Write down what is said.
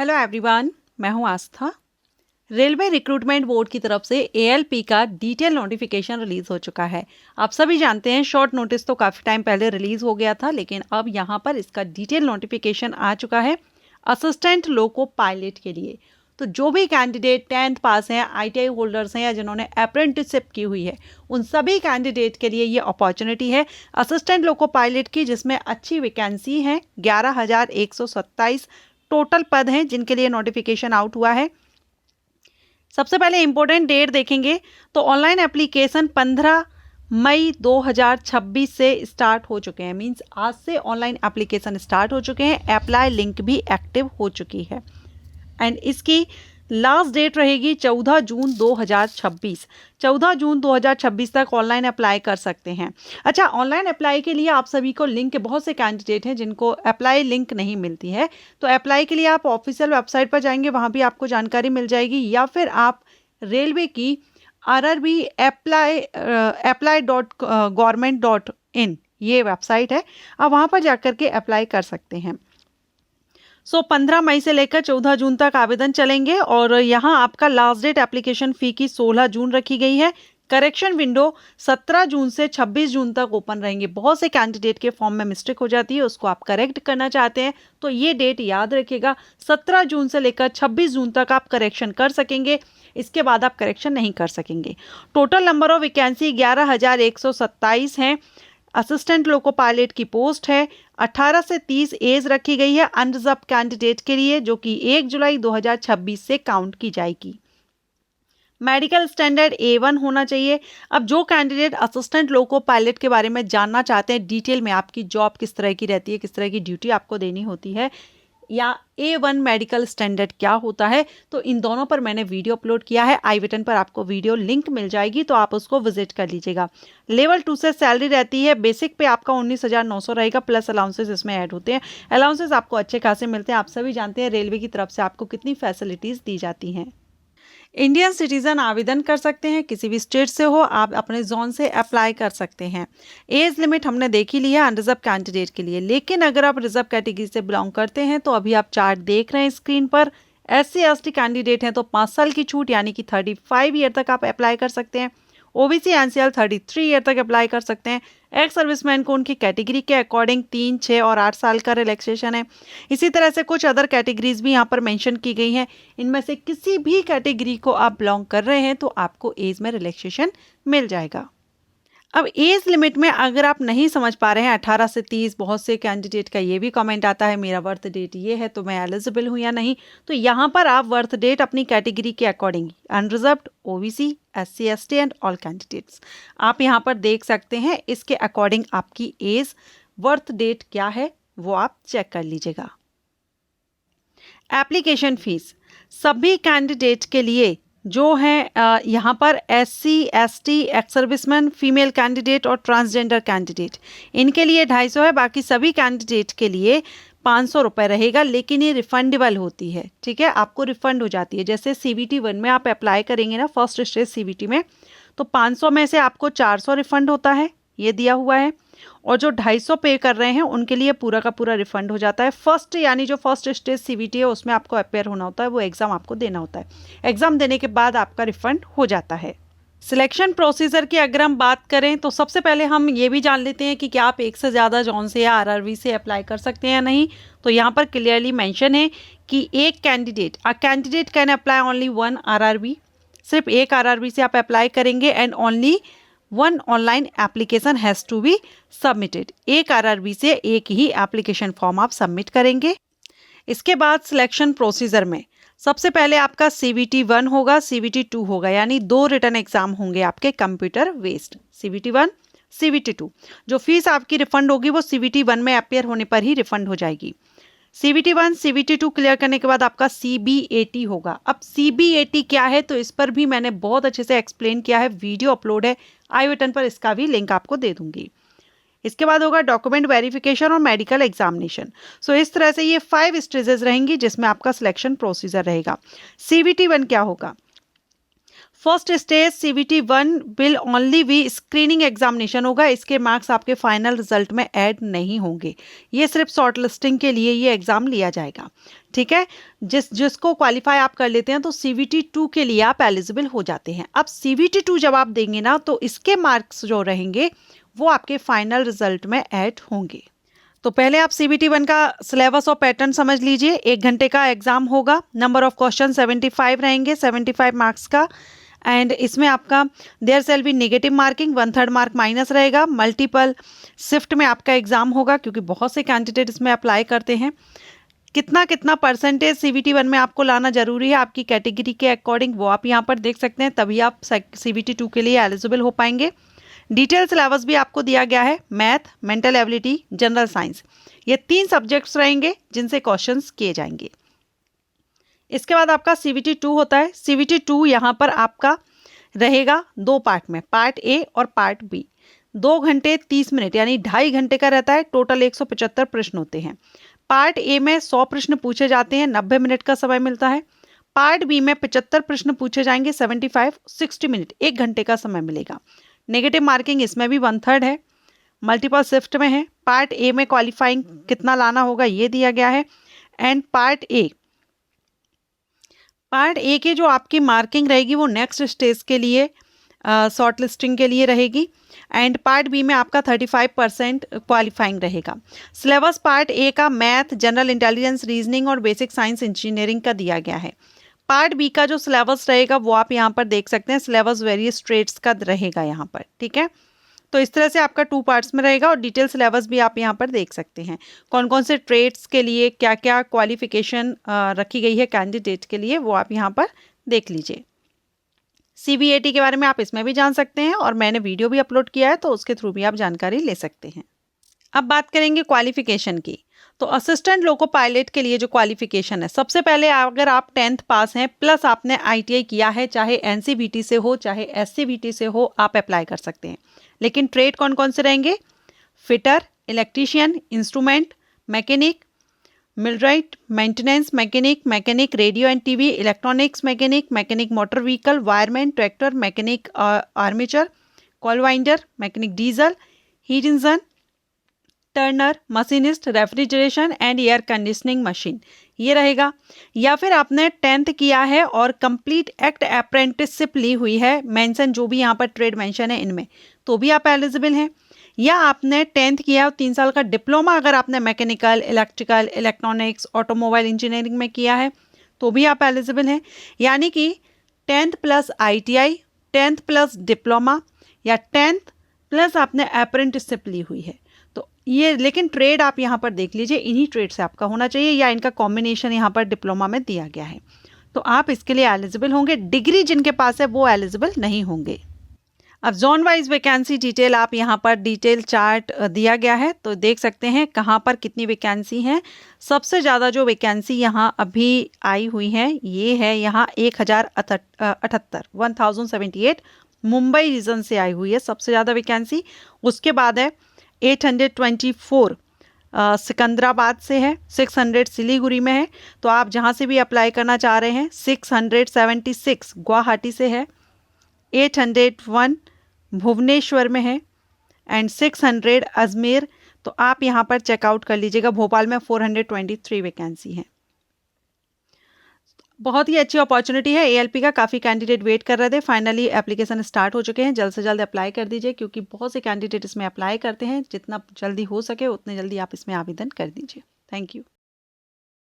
Hello everyone, मैं हूं आस्था। Railway recruitment board की तरफ से एएलपी का डिटेल नोटिफिकेशन रिलीज हो चुका है। आप सभी जानते हैं शॉर्ट नोटिस तो काफ़ी टाइम पहले रिलीज हो गया था, लेकिन अब यहां पर इसका डिटेल नोटिफिकेशन आ चुका है असिस्टेंट लोको पायलट के लिए। तो जो भी कैंडिडेट 10th पास हैं, आईटीआई होल्डर्स हैं या जिन्होंने अप्रेंटिसशिप की हुई है, उन सभी कैंडिडेट के लिए ये अपॉर्चुनिटी है असिस्टेंट लोको पायलट की, जिसमें अच्छी वैकेंसी है। 11,127 टोटल पद हैं जिनके लिए नोटिफिकेशन आउट हुआ है। सबसे पहले इंपॉर्टेंट डेट देखेंगे तो ऑनलाइन एप्लीकेशन 15 मई 2026 से स्टार्ट हो चुके हैं। मींस आज से ऑनलाइन एप्लीकेशन स्टार्ट हो चुके हैं। अप्लाई लिंक भी एक्टिव हो चुकी है एंड इसकी लास्ट डेट रहेगी 14 जून 2026। 14 जून 2026 तक ऑनलाइन अप्लाई कर सकते हैं। अच्छा, ऑनलाइन अप्लाई के लिए आप सभी को लिंक, बहुत से कैंडिडेट हैं जिनको अप्लाई लिंक नहीं मिलती है, तो अप्लाई के लिए आप ऑफिशियल वेबसाइट पर जाएंगे, वहाँ भी आपको जानकारी मिल जाएगी, या फिर आप रेलवे की RRB apply.government.in ये वेबसाइट है, आप वहाँ पर जाकर के अप्लाई कर सकते हैं। 15 मई से लेकर 14 जून तक आवेदन चलेंगे और यहाँ आपका लास्ट डेट एप्लीकेशन फ़ी की 16 जून रखी गई है। करेक्शन विंडो 17 जून से 26 जून तक ओपन रहेंगे। बहुत से कैंडिडेट के फॉर्म में मिस्टेक हो जाती है, उसको आप करेक्ट करना चाहते हैं तो ये डेट याद रखिएगा। 17 जून से लेकर 26 जून तक आप करेक्शन कर सकेंगे, इसके बाद आप करेक्शन नहीं कर सकेंगे। टोटल नंबर ऑफ वैकेंसी 11,127 हैं। असिस्टेंट लोको पायलट की पोस्ट है। 18 से 30 एज रखी गई है अनरिजर्व कैंडिडेट के लिए, जो कि 1 जुलाई 2026 से काउंट की जाएगी। मेडिकल स्टैंडर्ड A1 होना चाहिए। अब जो कैंडिडेट असिस्टेंट लोको पायलट के बारे में जानना चाहते हैं डिटेल में, आपकी जॉब किस तरह की रहती है, किस तरह की ड्यूटी आपको देनी होती है, या A1 मेडिकल स्टैंडर्ड क्या होता है, तो इन दोनों पर मैंने वीडियो अपलोड किया है। आई बटन पर आपको वीडियो लिंक मिल जाएगी, तो आप उसको विजिट कर लीजिएगा। लेवल 2 से सैलरी रहती है। बेसिक पे आपका 19,900 रहेगा, प्लस अलाउंसेस इसमें ऐड होते हैं। अलाउंसेस आपको अच्छे खासे मिलते हैं। आप सभी जानते हैं रेलवे की तरफ से आपको कितनी फैसिलिटीज़ दी जाती हैं। इंडियन सिटीजन आवेदन कर सकते हैं, किसी भी स्टेट से हो, आप अपने जोन से अप्लाई कर सकते हैं। एज लिमिट हमने देख ही ली है अनरिजर्व कैंडिडेट के लिए, लेकिन अगर आप रिजर्व कैटेगरी से बिलोंग करते हैं तो अभी आप चार्ट देख रहे हैं स्क्रीन पर। SC ST कैंडिडेट हैं तो 5 साल की छूट, यानी कि 35 ईयर तक आप अप्लाई कर सकते हैं। OBC NCL 33 ईयर तक अप्लाई कर सकते हैं। एक्स सर्विसमैन को उनकी कैटेगरी के अकॉर्डिंग 3, 6 और 8 साल का रिलैक्सेशन है। इसी तरह से कुछ अदर कैटेगरीज भी यहाँ पर मेंशन की गई हैं। इनमें से किसी भी कैटेगरी को आप बिलोंग कर रहे हैं तो आपको एज में रिलैक्सेशन मिल जाएगा। अब एज लिमिट में अगर आप नहीं समझ पा रहे हैं 18 से 30, बहुत से कैंडिडेट का ये भी कमेंट आता है मेरा बर्थ डेट ये है तो मैं एलिजिबल हूँ या नहीं, तो यहाँ पर आप बर्थ डेट अपनी कैटेगरी के according, unreserved, OBC, SC ST and all candidates, आप यहाँ पर देख सकते हैं। इसके अकॉर्डिंग आपकी एज, बर्थ डेट क्या है वो आप चेक कर लीजिएगा। एप्लीकेशन फीस सभी कैंडिडेट के लिए जो है यहाँ पर SC ST, ex serviceman, female candidate और ट्रांसजेंडर कैंडिडेट, इनके लिए 250 है। बाकी सभी कैंडिडेट के लिए 500 रुपये रहेगा, लेकिन ये रिफंडेबल होती है। ठीक है, आपको रिफंड हो जाती है। जैसे CVT 1 में आप अप्लाई करेंगे ना, फर्स्ट स्टेज CVT में, तो 500 में से आपको 400 रिफंड होता है, ये दिया हुआ है। और जो 250 पे कर रहे हैं उनके लिए पूरा का पूरा रिफंड हो जाता है। फर्स्ट, यानी जो फर्स्ट स्टेज CVT है उसमें आपको अपेयर होना होता है, वो एग्ज़ाम आपको देना होता है। एग्ज़ाम देने के बाद आपका रिफंड हो जाता है। सिलेक्शन प्रोसीजर की अगर हम बात करें तो सबसे पहले हम ये भी जान लेते हैं कि क्या आप एक से ज़्यादा जॉन से या RRB से अप्लाई कर सकते हैं या नहीं। तो यहाँ पर क्लियरली मेंशन है कि एक candidate can apply only 1 RRB, सिर्फ एक RRB से आप अप्लाई करेंगे, and only 1 online application has to be submitted. एक RRB से एक ही एप्लीकेशन फॉर्म आप सबमिट करेंगे। इसके बाद सिलेक्शन प्रोसीजर में सबसे पहले आपका CVT 1 होगा, CVT 2 होगा, यानी 2 रिटर्न एग्जाम होंगे आपके कंप्यूटर बेस्ड, CVT 1, CVT 2। जो फीस आपकी रिफंड होगी वो CVT 1 में अपेयर होने पर ही रिफंड हो जाएगी। CVT 1, CVT 2 क्लियर करने के बाद आपका CBAT होगा। अब CBAT क्या है तो इस पर भी मैंने बहुत अच्छे से एक्सप्लेन किया है, वीडियो अपलोड है, आई बटन पर इसका भी लिंक आपको दे दूंगी। इसके बाद होगा डॉक्यूमेंट वेरिफिकेशन और मेडिकल एग्जामिनेशन। सो इस तरह से ये 5 स्टेजेस रहेंगी जिसमें आपका सिलेक्शन प्रोसीजर रहेगा। CVT 1 क्या होगा? First stage CBT 1 will only be screening examination होगा, इसके मार्क्स आपके फाइनल रिजल्ट में ऐड नहीं होंगे। ये सिर्फ शॉर्ट लिस्टिंग के लिए ये एग्जाम लिया जाएगा, ठीक है। जिसको क्वालिफाई आप कर लेते हैं तो CBT 2 के लिए आप एलिजिबल हो जाते हैं। अब CBT 2 जब आप देंगे ना तो इसके मार्क्स जो रहेंगे वो आपके फाइनल रिजल्ट में ऐड होंगे। तो पहले आप CBT 1 का सिलेबस और पैटर्न समझ लीजिए। 1 घंटे का एग्जाम होगा, नंबर ऑफ क्वेश्चन 75 रहेंगे, 75 मार्क्स का। एंड इसमें आपका there shall be negative marking, 1/3 mark minus रहेगा। मल्टीपल शिफ्ट में आपका एग्जाम होगा क्योंकि बहुत से कैंडिडेट इसमें अप्लाई करते हैं। कितना परसेंटेज CBT 1 में आपको लाना जरूरी है आपकी कैटेगरी के अकॉर्डिंग, वो आप यहाँ पर देख सकते हैं, तभी आप CBT 2 के लिए एलिजिबल हो पाएंगे। डिटेल सिलेबस भी आपको दिया गया है, math, mental ability, general science, ये 3 सब्जेक्ट्स रहेंगे जिनसे क्वेश्चंस किए जाएंगे। इसके बाद आपका CBT 2 होता है। CBT 2 यहाँ पर आपका रहेगा 2 पार्ट में, पार्ट A और पार्ट B। 2 घंटे 30 मिनट यानी 2.5 घंटे का रहता है। टोटल 175 प्रश्न होते हैं। पार्ट A में 100 प्रश्न पूछे जाते हैं, 90 मिनट का समय मिलता है। पार्ट B में 75 प्रश्न पूछे जाएंगे, 60 मिनट, 1 घंटे का समय मिलेगा। नेगेटिव मार्किंग इसमें भी 1/3 है, मल्टीपल शिफ्ट में है। पार्ट A में क्वालिफाइंग कितना लाना होगा ये दिया गया है। एंड पार्ट A की जो आपकी मार्किंग रहेगी वो नेक्स्ट स्टेज के लिए शॉर्ट लिस्टिंग के लिए रहेगी। एंड पार्ट B में आपका 35% क्वालिफाइंग रहेगा। सिलेबस पार्ट A का मैथ, जनरल इंटेलिजेंस, रीजनिंग और बेसिक साइंस इंजीनियरिंग का दिया गया है। पार्ट B का जो सिलेबस रहेगा वो आप यहाँ पर देख सकते हैं, सिलेबस वेरियस ट्रेड्स का रहेगा यहाँ पर, ठीक है। तो इस तरह से आपका 2 पार्ट्स में रहेगा और डिटेल सिलेबस भी आप यहाँ पर देख सकते हैं। कौन कौन से ट्रेड्स के लिए क्या क्या क्वालिफिकेशन रखी गई है कैंडिडेट के लिए, वो आप यहाँ पर देख लीजिए। CBAT के बारे में आप इसमें भी जान सकते हैं और मैंने वीडियो भी अपलोड किया है, तो उसके थ्रू भी आप जानकारी ले सकते हैं। अब बात करेंगे क्वालिफिकेशन की। तो असिस्टेंट लोको पायलट के लिए जो क्वालिफिकेशन है, सबसे पहले अगर आप 10th पास हैं प्लस आपने ITI किया है, चाहे NCVT से हो चाहे SCVT से हो, आप अप्लाई कर सकते हैं। लेकिन ट्रेड कौन कौन से रहेंगे? Fitter, electrician, instrument, mechanic, millwright, maintenance mechanic, mechanic radio and TV, electronics mechanic, mechanic motor vehicle, wireman, tractor, mechanic armature, call winder, mechanic diesel, heat engine, Turner, machinist, refrigeration and air conditioning machine, ये रहेगा। या फिर आपने 10th किया है और complete act apprenticeship ली हुई है, मेंशन जो भी यहाँ पर ट्रेड मेंशन है इनमें, तो भी आप एलिजिबल हैं। या आपने 10th किया और 3 साल का डिप्लोमा अगर आपने mechanical, electrical, electronics, automobile engineering में किया है तो भी आप एलिजिबल हैं। यानी कि 10th plus ITI, 10th plus diploma या 10th प्लस आपने अप्रेंटिसशिप ली हुई है, तो ये। लेकिन ट्रेड आप यहाँ पर देख लीजिए, इन्हीं ट्रेड से आपका होना चाहिए या इनका कॉम्बिनेशन यहाँ पर डिप्लोमा में दिया गया है, तो आप इसके लिए एलिजिबल होंगे। डिग्री जिनके पास है वो एलिजिबल नहीं होंगे। अब जोन वाइज वैकेंसी डिटेल आप यहाँ पर डिटेल चार्ट दिया गया है, तो देख सकते हैं कहाँ पर कितनी वैकेंसी हैं। सबसे ज़्यादा जो वैकेंसी यहाँ अभी आई हुई है ये है यहाँ 1078 मुंबई रीजन से आई हुई है सबसे ज़्यादा वैकेंसी। उसके बाद है 824 सिकंदराबाद से है, 600 सिलीगुड़ी में है, तो आप जहाँ से भी अप्लाई करना चाह रहे हैं। 676 गुवाहाटी से है, 801 भुवनेश्वर में है एंड 600 अजमेर, तो आप यहाँ पर चेकआउट कर लीजिएगा। भोपाल में 423 वैकेंसी है। बहुत ही अच्छी अपॉर्चुनिटी है। ALP का काफ़ी कैंडिडेट वेट कर रहे थे, फाइनली एप्लीकेशन स्टार्ट हो चुके हैं। जल्द से जल्द अप्लाई कर दीजिए क्योंकि बहुत से कैंडिडेट इसमें अप्लाई करते हैं। जितना जल्दी हो सके उतने जल्दी आप इसमें आवेदन कर दीजिए। Thank you.